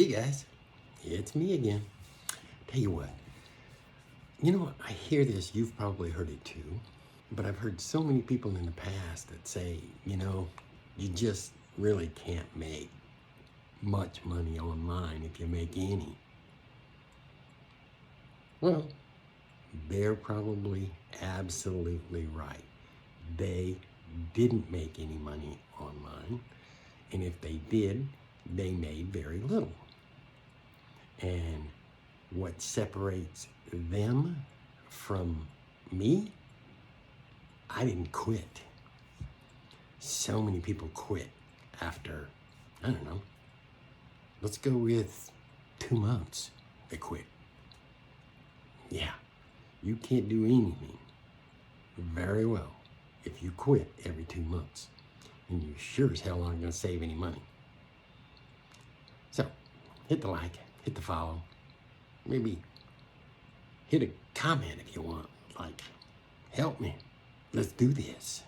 Hey guys, it's me again. Tell you what, I hear this, you've probably heard it too, but I've heard so many people in the past that say, you just really can't make much money online if you make any. Well, they're probably absolutely right. They didn't make any money online, and if they did, they made very little. And what separates them from me, I didn't quit. So many people quit after, I don't know, let's go with 2 months they quit. Yeah, you can't do anything very well if you quit every 2 months. And you sure as hell aren't going to save any money. So, hit the like, hit the follow, maybe hit a comment if you want. Like, help me. Let's do this.